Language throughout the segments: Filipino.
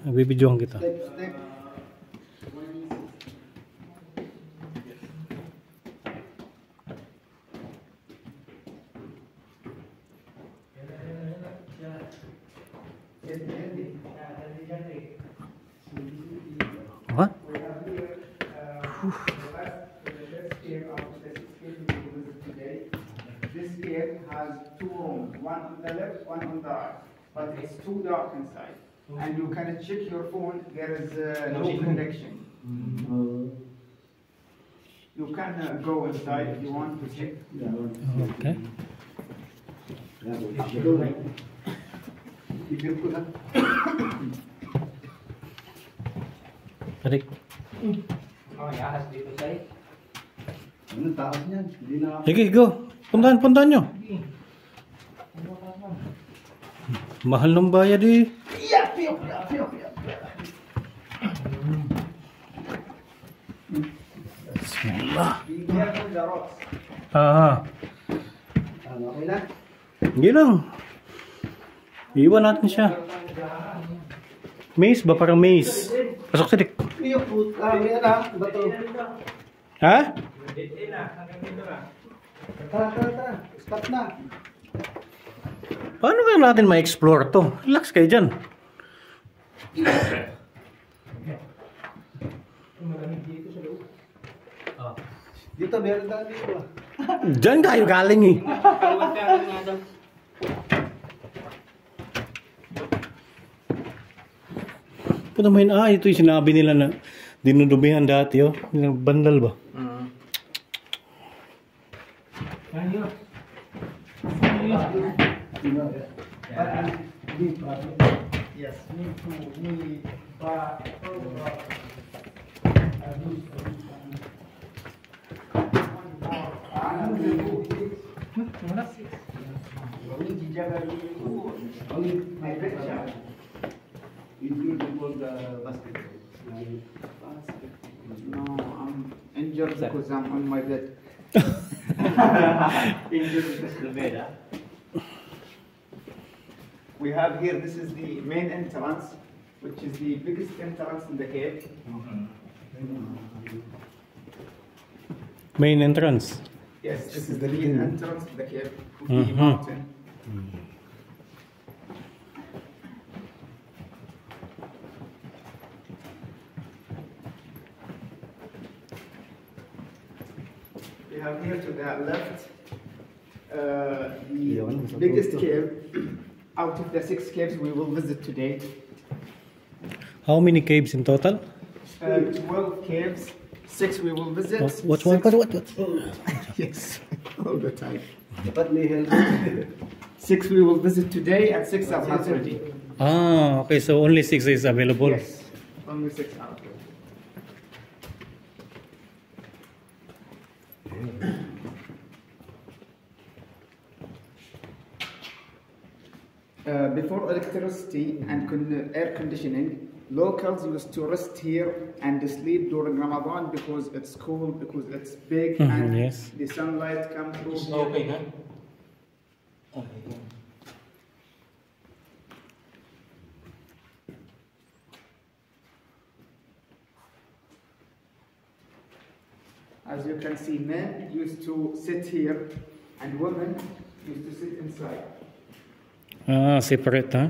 Bibidyohan kita. Step. What? This cave has 2 rooms, one on the left, one on the right, but it's too dark inside. And you can check your phone, there is no connection. You can go inside if you want to check. Okay. Tarik. Anong taas niyan? Hindi na Sige, go. Puntahan nyo. Mahal ng bayad eh. Bismillah. Be careful the rocks. okay na? Hindi lang. Iwan natin siya. Maze ba? Parang maze. Pasok sa dik. Iyo, puta. May alam. Bato. Ha? Tara. Stop na. Paano kaya natin ma-explore to? Relax kayo dyan. Dito, meron tayo dito. Dyan kayo galing eh. Puta mo yun, ito yung sinabi nila na dinudubihan dati, oh. Bandal ba? Yes. My picture. No, I'm injured because I'm on my bed. Injured because the bed, ha? We have here, this is the main entrance, which is the biggest entrance in the cave. Main entrance. Yes, this is the main entrance to the cave, of the mountain. We have here to the left the biggest cave out of the 6 caves we will visit today. How many caves in total? 12 caves, 6 we will visit. What? Yes, all the time. Dapat may help. 6 we will visit today and 6 are not ready. Okay, so only 6 is available. Yes, only 6 are ready. Before electricity and air conditioning, locals used to rest here and sleep during Ramadan because it's cool, because it's big, and yes. the sunlight comes through. Okay, huh? As you can see, men used to sit here and women used to sit inside. Separate, huh?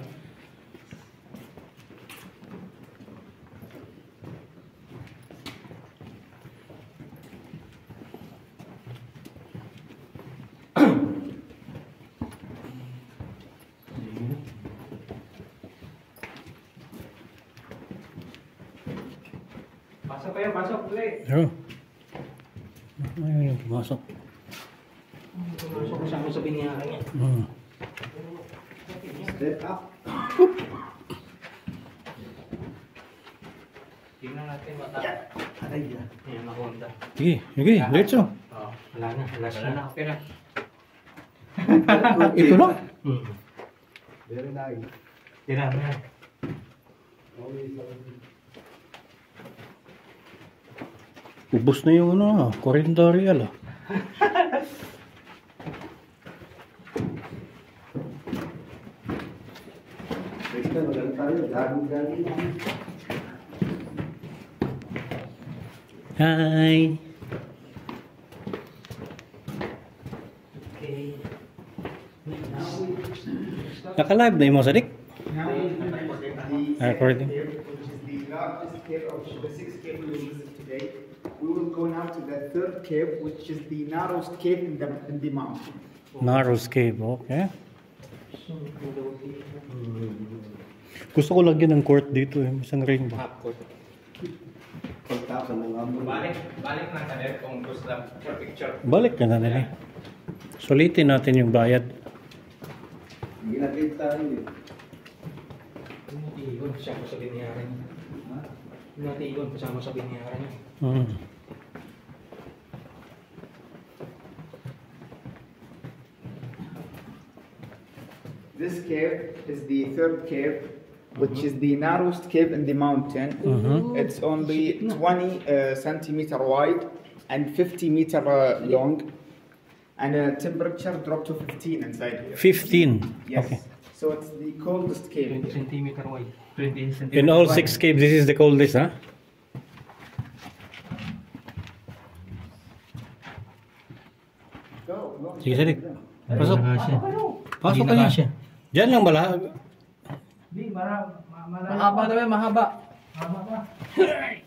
Pasok kayo, pasok. Dali. Oh. Ayun, pumasok. Pasok ko sa binyakan niya. Step up. Tingnan natin bata. Aray ya. Ayan, nakunta. Sige, diretso. Wala na. Okay na. Ito lang. Very nice. Tira na. Ubus na yung 40 real. Next time, maganda tayo. Gagong Hi. Okay. Naka-live na yung mga sadik. Now we will the Recording. cave, which is the largest cave of the 6 caves we will visit today. We will go now to the third cave, which is the narrowest cave in the mountain. Narrows Cave, okay. Gusto ko lagyan ng court dito eh. Isang rainbow. Pagtakan ng amon. Balik lang kami kung gusto lang for picture. Balik ka na nila. Sulitin natin yung bayad. Hindi nakita yun. Igon kasama sa binayaran niya. Igon kasama sa binayaran niya. Mm. This cave is the third cave, which is the narrowest cave in the mountain. It's only 20 centimeter wide and 50 meter long, and the temperature dropped to 15 inside here. 15. Yes. Okay. So it's the coldest 20 cave. centimeter wide. 20 centimeter In all wide. 6 caves, this is the coldest, ha? Go. Sige, sadik. Pasok. Pasok ka Hindi na niya. kasya. Diyan lang bala. Mahaba daw yan, mahaba.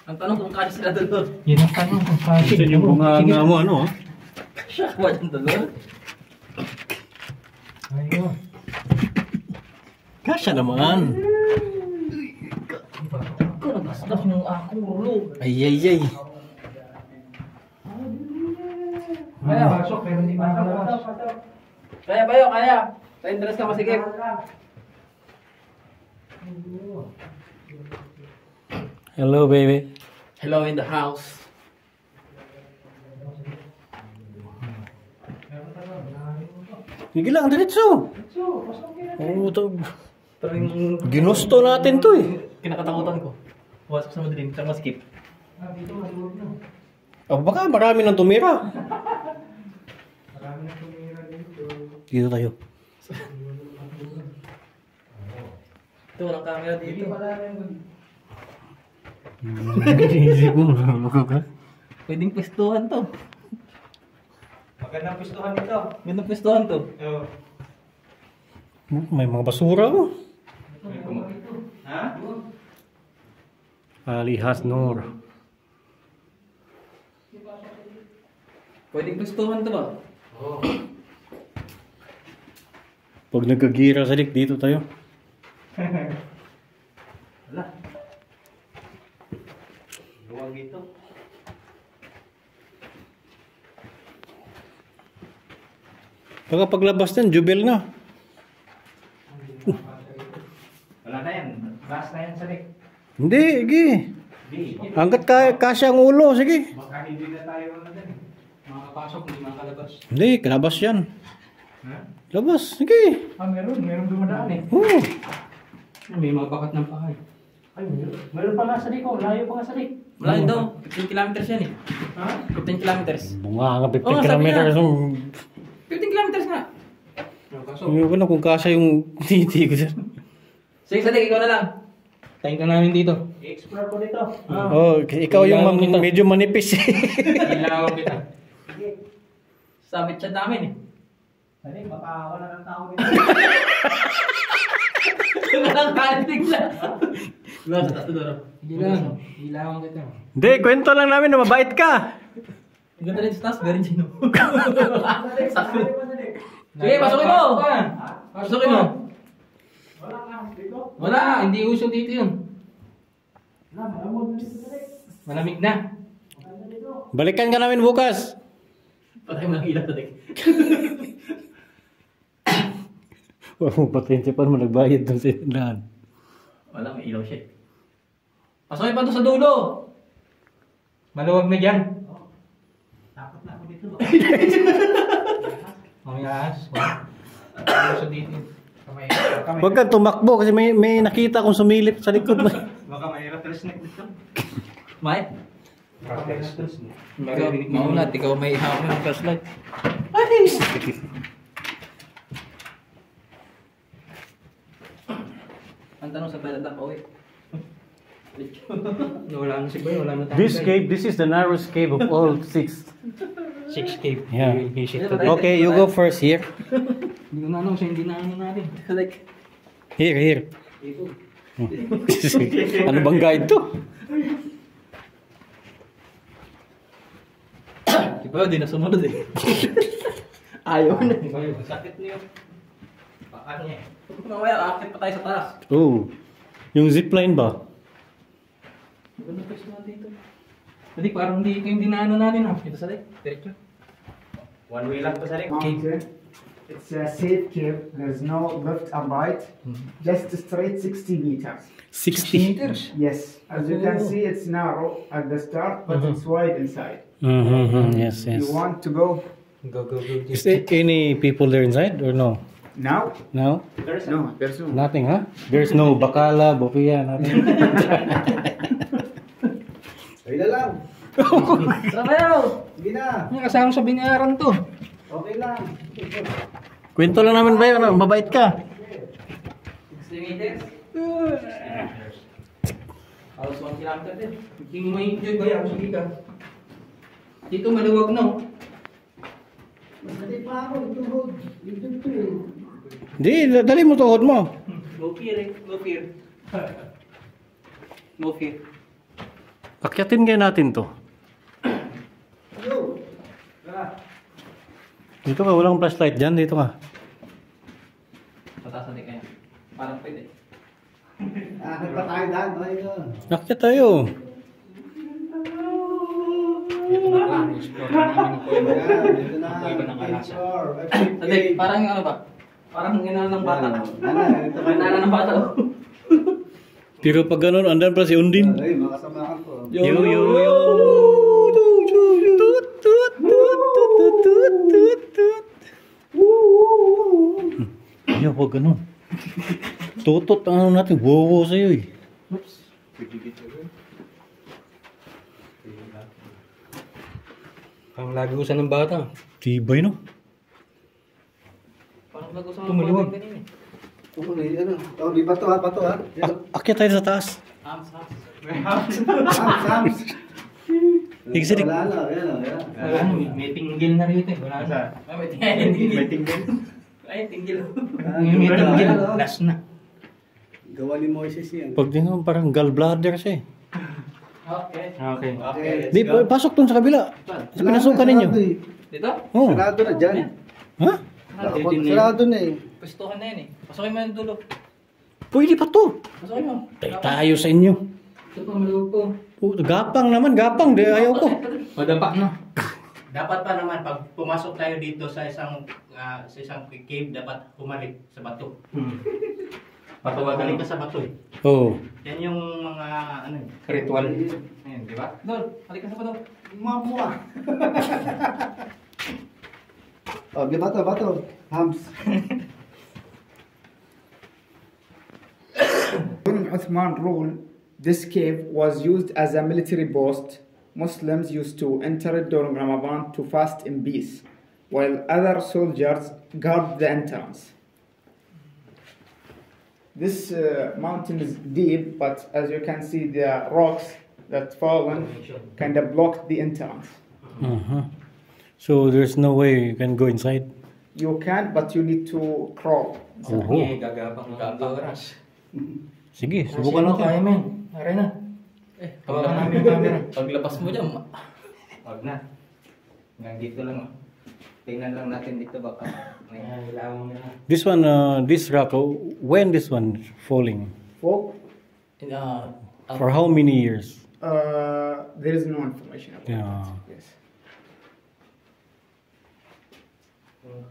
Ang tanong kung kaya sila doon. Yan ang tanong kung kasya. Ito yung bunga nga mo, ano, ha? Siya, wala doon. Ayun. Kasya naman. Ikaw, nagasgas yung akong rulo. Ay, ay, ay. Kaya pasok pero hindi makalabas. Kaya ba yun, kaya? Sa interest ka masigip. Hello, baby. Hello in the house. Sige lang, diretso. Oo, Taring ginusto natin to eh. kinakatakutan ko. Wasap sa madilim, tsaka maskip. Oh, baka marami nang tumira. Dito tayo. Ito, walang camera dito. Isip mo, maluloko ka. Pwedeng pwestuhan to. Magandang pistuhan ito. Gandang pwestuhan to. May mga basura oh. Ha? Ali Hasnor. Pwedeng pwestuhan to ba? Pag nagkagira sa dik, dito tayo. Wala. Luwag ito. Baka paglabas din, jubel na. Wala na yan. Bas na yan sa dik. Hindi, sige. Hindi. Hanggat kasya ang ulo, sige. Baka hindi na tayo na din. Makakapasok, hindi makakalabas. Hindi, kalabas yan. Ha? Labas, sige. Meron dumadaan eh. Oo. May mga bakat ng pahay. Ay, meron pa nga sa dik oh. Layo pa nga sa dik. Malayo daw, 15 kilometers yan eh. Ha? 15 kilometers. Bunga nga, 50 Oo, sabi kilometers. nga. 15 kilometers nga. Yung ano, kung kasya yung titi ko dyan. Sige, Sadik, ikaw na lang. Tayin ka namin dito. I-explore ko dito. Oh, ikaw yung medyo manipis. Ilawan kita. Sabit siya namin eh. Ano baka wala ng tao dito. Walang kalig lang. Wala sa tato doon. Hindi lang. Ilawan kita. Hindi, kwento lang namin na mabait ka. Ang ganda rin sa taas, meron dyan. Sakto. Sige, pasukin mo! Pasukin mo! Wala, hindi uso dito yun. Malamig na. Balikan ka namin bukas. Patay mo lang ilaw, Sadik. Wow, patensya pa mo nagbayad doon sa tindahan. Wala, may ilaw siya. Pasukin pa doon sa dulo! Maluwag na dyan. Takot na ako dito. Mamaya ahas. Hindi uso dito. Huwag kang tumakbo kasi may nakita kong sumilip sa likod mo. Baka may rattlesnake dito. May? Baka may rattlesnake. Maunat, ikaw may ihawak ng flashlight. Ang tanong sa pala pauwi. Wala na si Boy, wala na tayo. This cave, this is the narrowest cave of all 6. 6 cave. Yeah. He shit. Okay, you go first here. Hindi ko na ano, hindi na ano natin. Like, Here, here. Ano bang guide to? di ba, di na sumunod eh. Ayaw na. Di ba yun? Sakit niyo. Paano niya? Mamaya, akit pa tayo sa taas. Oh. Yung zipline ba? Ano pa siya dito? Hindi, parang hindi na ano natin ha. Ito sa like, diretso. One way lang to sa rin. Mountain. It's a safe cave. There's no left and right. Just straight 60 meters. 60. Yes. As you can see, it's narrow at the start, but it's wide inside. Yes, yes. You want to go Go. Is there any people there inside or no? now? No? No, there's no. Nothing, huh? There's no bakala, bopia, nothing. Ay na lang. Sabayaw! Hindi na. May kasama sa binayaran to. Okay lang. Kwento lang namin ba yun? Mabait ka. 60 meters? Halos 1 kilometer din. Hindi mo enjoy ba yan? Sige ka. Dito maluwag na oh. Masali pa ako. Ituhod. Ito eh. Di, dali mo tuhod mo. No fear eh. No fear. No fear. Akyatin kaya natin to. Yo. Dito ka, walang flashlight dyan. Dito ka. Patasan din kaya. Parang pwede. Akit pa tayo daan. Tayo. Akyat tayo. Ito na lang. Explore namin yung kuya. Dito na. Ang iba ng alasa. Hindi, parang ano ba? Parang ginala ng bata. Ito Ginala ng bata oh. Pero pag ganun, andan pala si Undin. Ay, makasamahan ko. Yo, yo, yo. Tut, tut, tut, tut, tut, tut, tut. Ayaw, huwag ganun. Tutot ang ano natin. Wow, sa'yo eh. Ang lagusan ng bata. Tibay no? Parang bago sa Tumuliwag. mga kanina. Ano? Oh, di bato ha, bato ha. Akyat tayo sa taas. Hams. Sams. Igsidik. Wala na, yan o, yan. Wala na, may tinggil na rito eh. Wala na. Ay, may tinggil. May tinggil. Ay, tinggil. May tinggil. Last na. Gawa ni Moises yan. Pag tingnan, parang gallbladder siya eh. Okay. Okay. Okay, Di, pasok dun sa kabila. Sa pinasukan ninyo. Dito? Oh. Sarado na dyan. Ha? Sarado na eh. Pwestuhan na yan eh. Pasukin mo yung dulo. Pwede pa to. Pasukin mo. Tayo sa inyo. Ito pa, maluwag po. Oh, gapang naman, gapang. Di, ayaw ko. Madapa na. Dapat pa naman pag pumasok tayo dito sa isang cave, dapat humalik sa bato. Patawagan Humalik ka sa bato eh. Oh. Yan yung mga ano eh. Ritual. Ayun, di ba? Dol, halika sa bato. Mamua. Oh, di bato, bato. Hams. During Uthman rule, this cave was used as a military post. Muslims used to enter it during Ramadan to fast in peace, while other soldiers guard the entrance. This mountain is deep, but as you can see, the rocks that fallen kind of blocked the entrance. Uh-huh. So there's no way you can go inside. You can, but you need to crawl. Oh. Gagabang oras. Sige, Subukan subukan mo, natin. kaya men. Aray na. Hawakan namin yung camera. Paglabas mo dyan, Wag na. Hanggang dito lang. Tingnan lang natin dito baka may Ilawang na. This one, this rock, when this one falling? Folk, For how many years? there is no information about Yeah. it. Yes.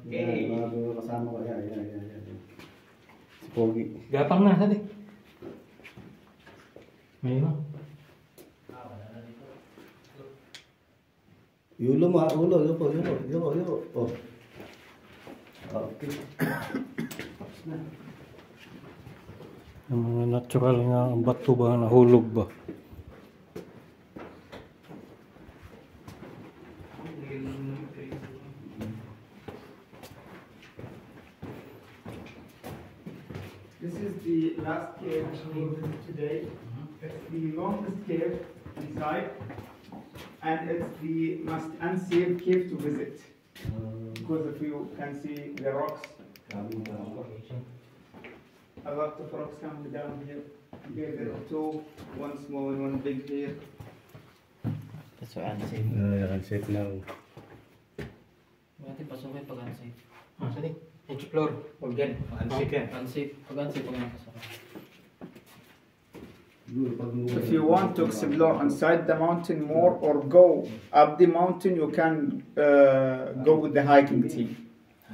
Okay. Kasama ko. Yan. Si Pogi. Gapang na, dali. Mayroon. Yulo mo ha, ulo. Oh. Okay. Ang mga natural nga bato ba, nahulog ba? This is the last cave today. It's the longest cave inside, and it's the most unsafe cave to visit. Because if you can see the rocks, a lot of rocks coming down here. Here there are two, one small and one big here. That's why unsafe. Unsafe now. Natin pasukin pag unsafe. Sige. Explore. Huwag yan. Unsafe yan. Unsafe. Pag unsafe, pag napasok. If you want to explore inside the mountain more or go up the mountain, you can go with the hiking team.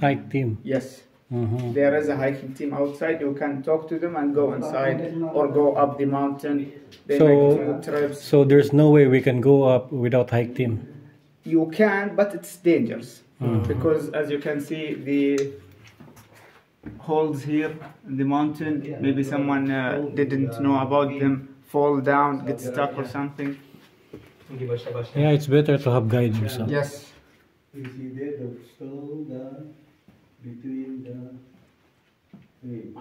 Hike team. Yes, Mhm. there is a hiking team outside. You can talk to them and go inside or go up the mountain. They So- make 2 trips. So there's no way we can go up without hike team. You can, but it's dangerous because as you can see, the holes here in the mountain. Maybe someone didn't know about them, fall down, get stuck or something. Hindi basta-basta. Yeah, it's better to have guide yourself. Yes. You see there the stone, the between the wait,